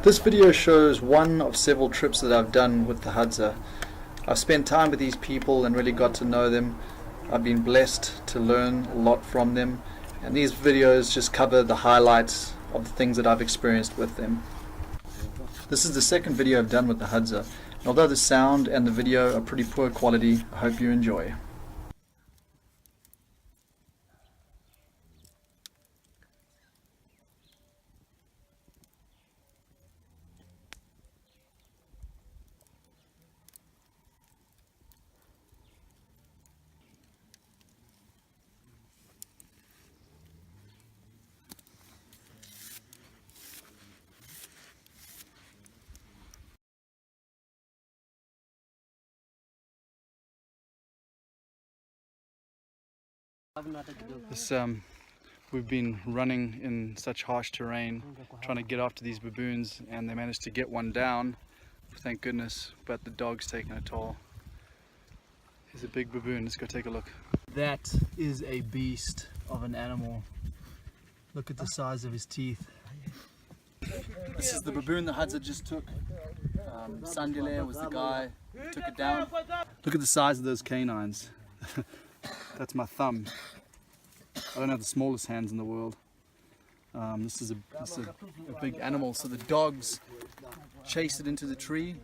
This video shows one of several trips that I've done with the Hadza. I've spent time with these people and really got to know them. I've been blessed to learn a lot from them, and these videos just cover the highlights of the things that I've experienced with them. This is the second video I've done with the Hadza, and although the sound and the video are pretty poor quality, I hope you enjoy. We've been running in such harsh terrain, trying to get after these baboons, and they managed to get one down, thank goodness, but the dog's taking a toll. Here's a big baboon, let's go take a look. That is a beast of an animal. Look at the size of his teeth. This is the baboon the Hadza just took. Sandile was the guy who took it down. Look at the size of those canines. That's my thumb. I don't have the smallest hands in the world. This is a big animal. So the dogs chase it into the tree.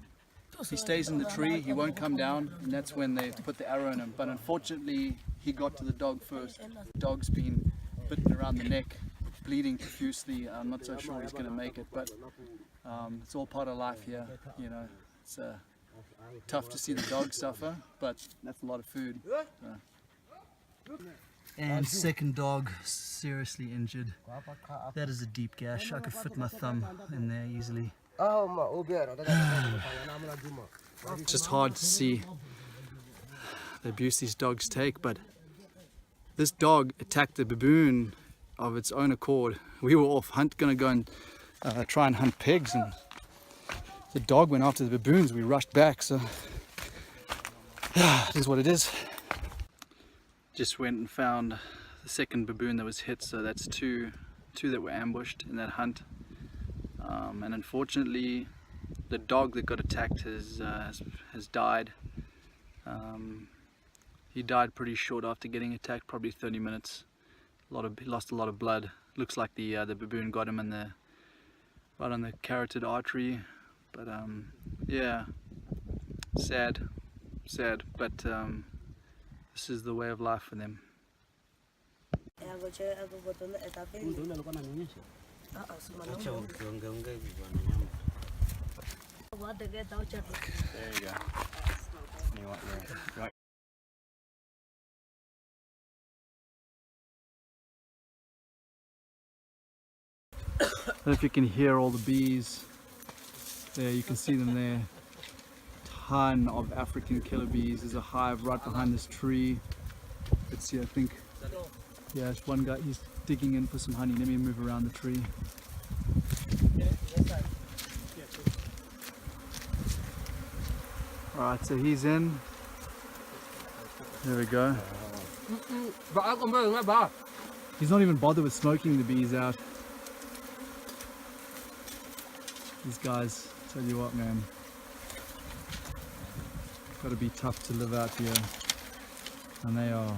He stays in the tree, he won't come down, and that's when they put the arrow in him. But unfortunately, he got to the dog first. The dog's been bitten around the neck, bleeding profusely. I'm not so sure he's going to make it, but it's all part of life here. You know, it's tough to see the dog suffer, but that's a lot of food. And second dog seriously injured. That is a deep gash. I could fit my thumb in there easily. It's just hard to see the abuse these dogs take, but this dog attacked the baboon of its own accord. We were off gonna go and try and hunt pigs, and the dog went after the baboons. We rushed back, so it is what it is. Just went and found the second baboon that was hit, so that's two that were ambushed in that hunt. And unfortunately, the dog that got attacked has died. He died pretty short after getting attacked, probably 30 minutes. He lost a lot of blood. Looks like the baboon got him right on the carotid artery. But yeah, sad, but this is the way of life for them. There you go. I don't know if you can hear all the bees. There, you can see them there. Ton of African killer bees. There's a hive right behind this tree. Let's see, I think, yeah, there's one guy, he's digging in for some honey. Let me move around the tree. Alright, so he's in. There we go. He's not even bothered with smoking the bees out. These guys, tell you what, man. Gotta be tough to live out here, and they are.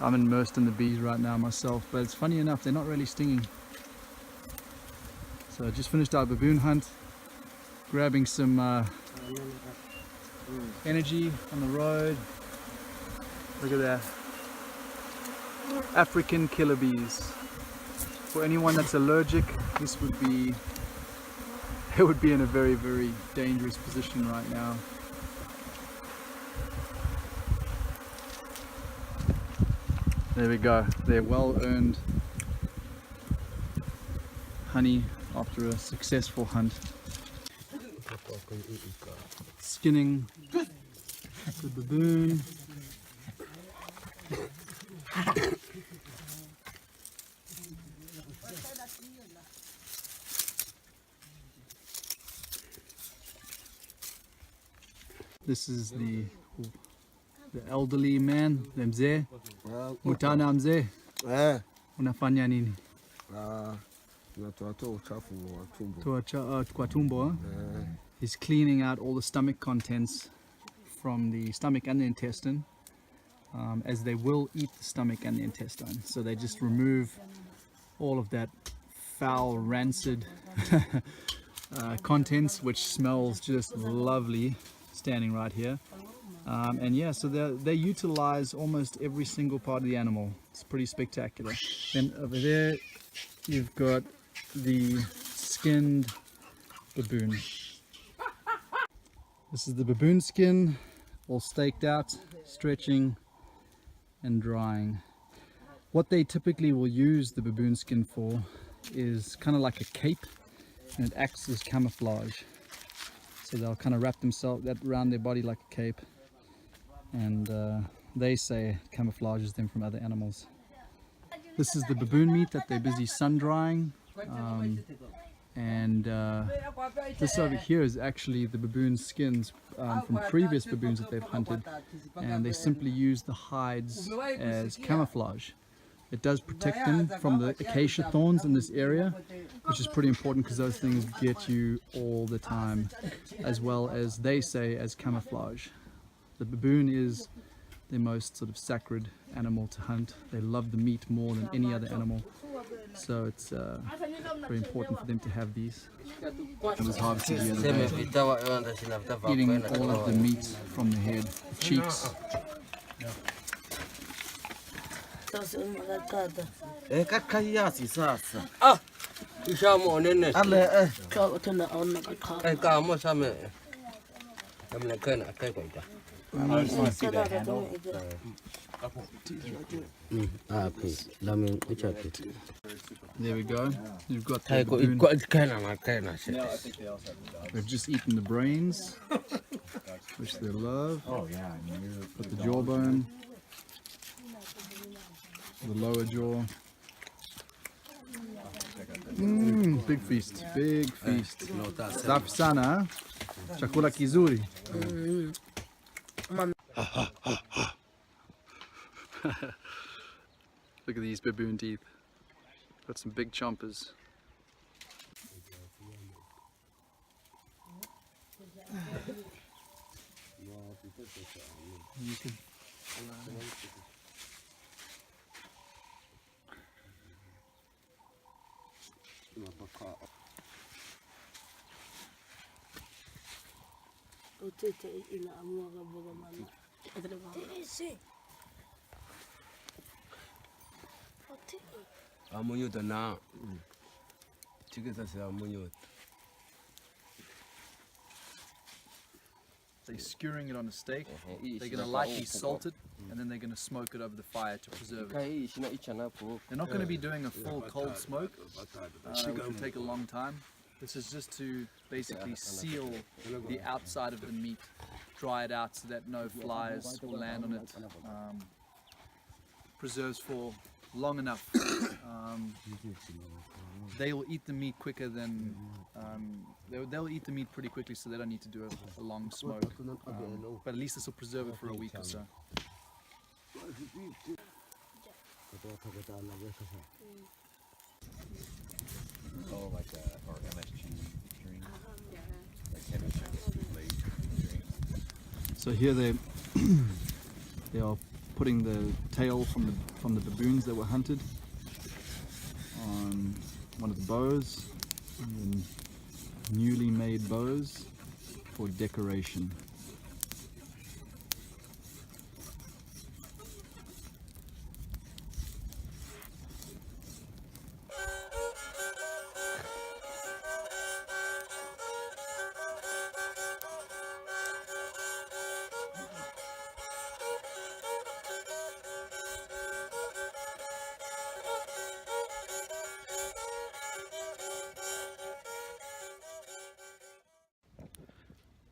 I'm immersed in the bees right now myself, but it's funny enough, they're not really stinging. So I just finished our baboon hunt, grabbing some energy on the road. Look at that. African killer bees. For anyone that's allergic, this would be in a very, very dangerous position right now. There we go. They're well-earned honey after a successful hunt. Skinning the baboon. This is the elderly man, the mzee, Mutana mzee. Unafanya nini? Tunatoa uchafu wa tumbo. Kwa tumbo. He's cleaning out all the stomach contents from the stomach and the intestine, as they will eat the stomach and the intestine. So they just remove all of that foul, rancid contents, which smells just lovely standing right here. And yeah, so they utilize almost every single part of the animal. It's pretty spectacular. Then over there you've got the skinned baboon. This is the baboon skin, all staked out, stretching and drying. What they typically will use the baboon skin for is kind of like a cape, and it acts as camouflage. So they'll kind of wrap themselves around their body like a cape, and they say it camouflages them from other animals. This is the baboon meat that they're busy sun drying, and this over here is actually the baboon skins from previous baboons that they've hunted, and they simply use the hides as camouflage. It does protect them from the acacia thorns in this area, which is pretty important because those things get you all the time, as well as they say as camouflage. The baboon is their most sort of sacred animal to hunt. They love the meat more than any other animal, so it's very important for them to have these. I was harvested the other day, eating all of the meat from the head, the cheeks. I just want to see that handle. There we go. You've got the baboon. They've just eaten the brains, which they love. Oh yeah, I mean, Got the jawbone, the lower jaw. Big feast, big feast. Safi sana, chakula kizuri. Look at these baboon teeth. Got some big chompers. You can They're skewering it on a steak. They're going to lightly salt it, and then they're going to smoke it over the fire to preserve it. They're not going to be doing a full cold smoke, which will take a long time. This is just to basically seal the outside of the meat, dry it out so that no flies will land on it, preserves for long enough. They will eat the meat quicker than, they'll eat the meat pretty quickly, so they don't need to do a long smoke, but at least this will preserve it for a week or so. oh, like or MSG drink, like MSG drink. So here they are putting the tail from the baboons that were hunted on one of the bows, and newly made bows for decoration.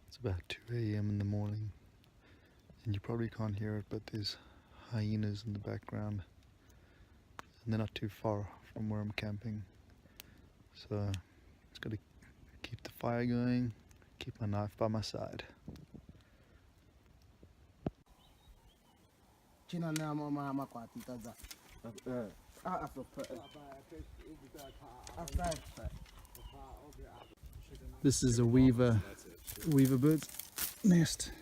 It's about 2 a.m. in the morning, and you probably can't hear it, but there's hyenas in the background, and they're not too far from where I'm camping. So just got to keep the fire going, keep my knife by my side. This is a weaver bird's nest,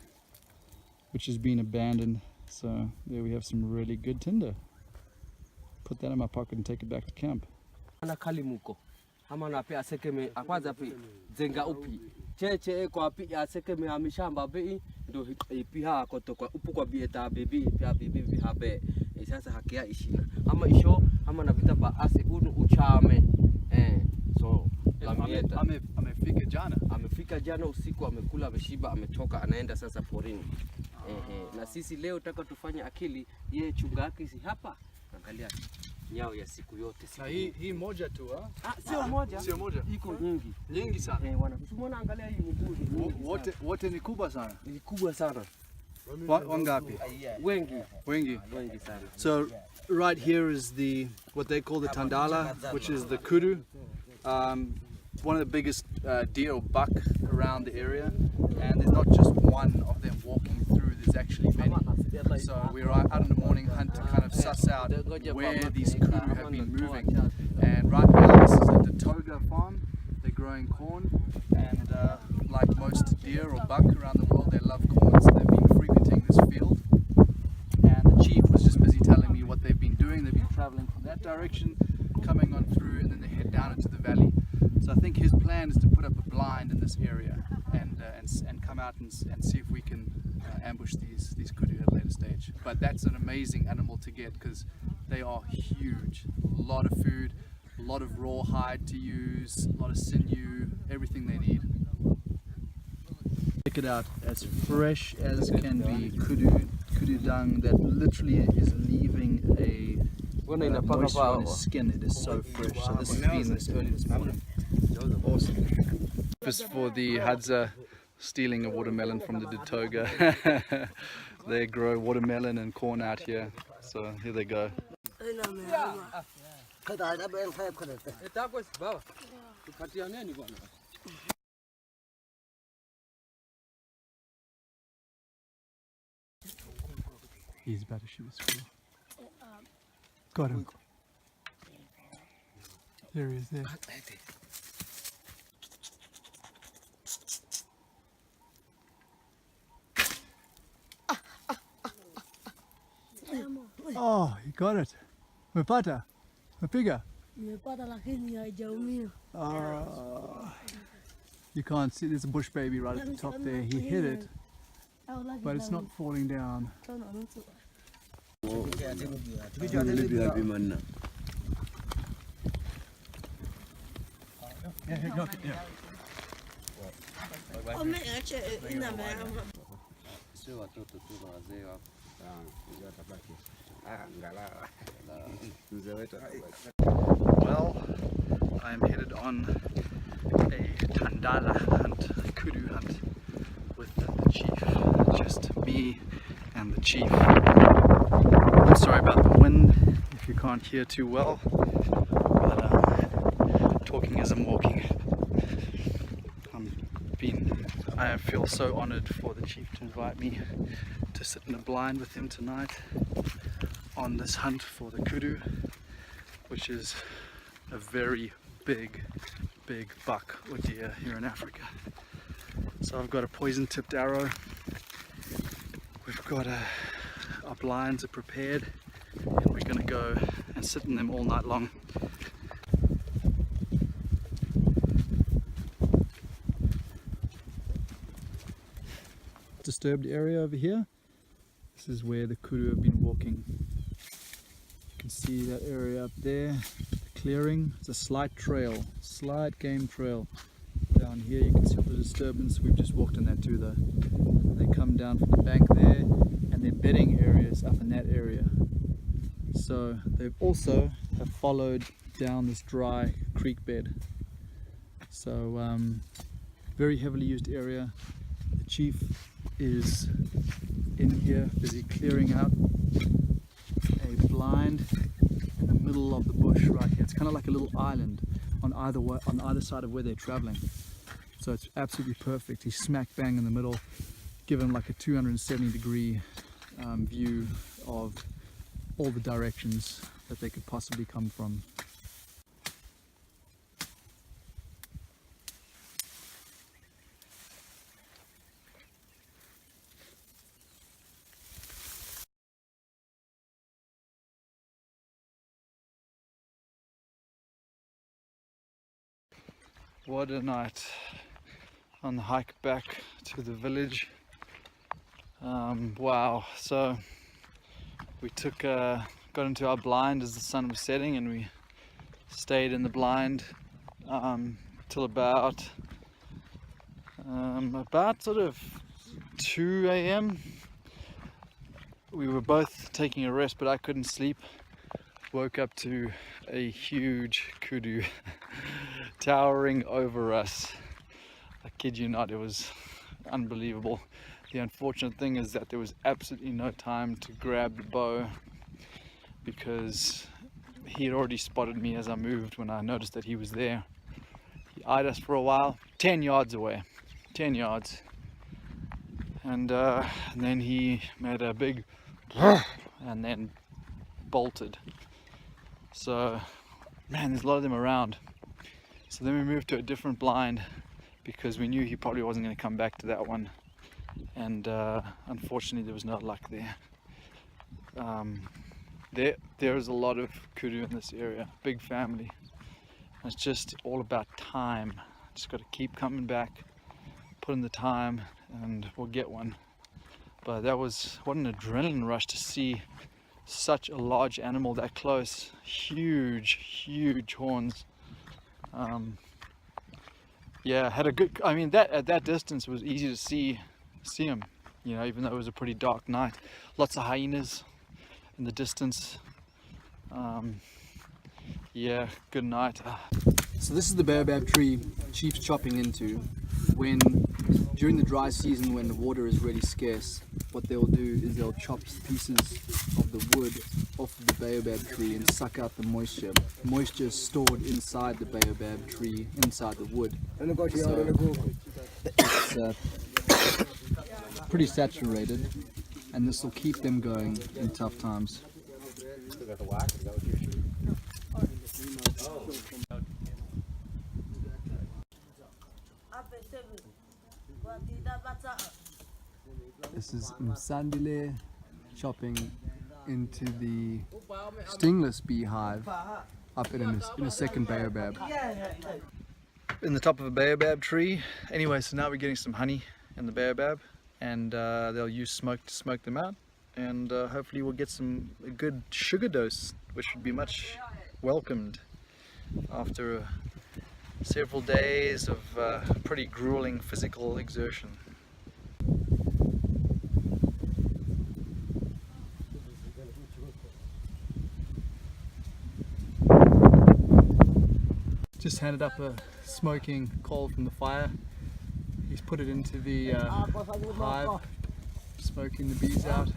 which has been abandoned. So there we have some really good tinder. Put that in my pocket and take it back to camp. Ana kalimuko ama na pe asekeme akwaza pe zenga upi cheche kwa pi asekeme amishamba be ndo ipiha kotoka upu kwa bieta bebi pia bebi habe sasa hakia ishina ama isho ama na vitaba ase unu uchame so lamieta amefika jana usiku, amekula, ameshiba, ametoka, anaenda sasa porini. Na sisi leo taka tufanye akili, yeye chunga yake si hapa. Angalia nyao ya siku yote siku. Hii moja tu sio moja. Sio moja. Iko nyingi. Nyingi sana. Unaona angalia hii mguu. Wote ni kubwa sana. Ni kubwa sana. Wangapi? Wengi sana. So right here is what they call the tandala, which is the kudu. One of the biggest deer or buck around the area, and there's not just one of them walking through, there's actually many. So we're out in the morning hunt to kind of suss out where these kudu have been moving. And right now this is a Datoga farm. They're growing corn, and like most deer or buck around the world, they love corn, so they've been frequenting this field. And the chief was just busy telling me what they've been doing. They've been traveling from that direction, coming on through, and then they head down into the valley. So I think his plan is to put up a blind in this area and come out and see if we can ambush these kudu at a later stage. But that's an amazing animal to get because they are huge. A lot of food, a lot of raw hide to use, a lot of sinew, everything they need. Check it out, as fresh as can be. Kudu dung that literally is leaving a moisture on his skin. It is so fresh. So this has been this early this morning. Awesome. Just for the Hadza stealing a watermelon from the Datoga. They grow watermelon and corn out here. So here they go. He's about to shoot a squirrel. Got him. There he is there. Oh, you got it. Umepata? Umepiga? Nimepata lakini haijaumia. You can't see, there's a bush baby right at the top there. He hit it, but it's not falling down. Well, I am headed on a tandala hunt, a kudu hunt with the chief. Just me and the chief. I'm sorry about the wind if you can't hear too well, but talking as I'm walking. I feel so honored for the chief to invite me to sit in a blind with him tonight on this hunt for the kudu, which is a very big buck or deer here in Africa. So I've got a poison tipped arrow, we've got our blinds are prepared, and we're going to go and sit in them all night long. Disturbed area over here. This is where the kudu have been walking. You can see that area up there, the clearing. It's a slight trail, slight game trail. Down here you can see all the disturbance. We've just walked in that too though. They come down from the bank there, and their bedding areas up in that area. So they've also have followed down this dry creek bed. So very heavily used area. The chief is in here busy clearing out a blind in the middle of the bush right here. It's kind of like a little island on either side of where they're traveling. So it's absolutely perfect. He's smack bang in the middle, given like a 270-degree view of all the directions that they could possibly come from. What a night on the hike back to the village. Wow, so we got into our blind as the sun was setting, and we stayed in the blind till about sort of 2 a.m. We were both taking a rest, but I couldn't sleep. Woke up to a huge kudu towering over us. I kid you not, it was unbelievable. The unfortunate thing is that there was absolutely no time to grab the bow, because he had already spotted me as I moved when I noticed that he was there. He eyed us for a while, 10 yards away, 10 yards. And then he made a big and then bolted. So, man, there's a lot of them around. So then we moved to a different blind because we knew he probably wasn't going to come back to that one. And unfortunately there was no luck there. There is a lot of kudu in this area, big family. And it's just all about time. Just got to keep coming back, put in the time, and we'll get one. But that was, what an adrenaline rush to see such a large animal that close. Huge horns. Yeah, had a good, I mean, that at that distance it was easy to see him, you know, even though it was a pretty dark night. Lots of hyenas in the distance. Yeah, good night. So this is the baobab tree Chief's chopping into during the dry season, when the water is really scarce. What they'll do is they'll chop pieces of the wood off of the baobab tree and suck out the moisture. Moisture is stored inside the baobab tree, inside the wood. So it's pretty saturated, and this will keep them going in tough times. This is Msandile chopping into the stingless beehive up in a second baobab. In the top of a baobab tree. Anyway, so now we're getting some honey in the baobab, and they'll use smoke to smoke them out, and hopefully we'll get a good sugar dose, which would be much welcomed after several days of pretty grueling physical exertion. Just handed up a smoking coal from the fire. He's put it into the hive, smoking the bees out.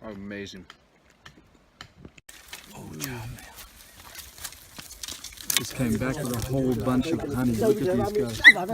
Amazing. Oh yeah. Just came back with a whole bunch of honey. Look at these guys. La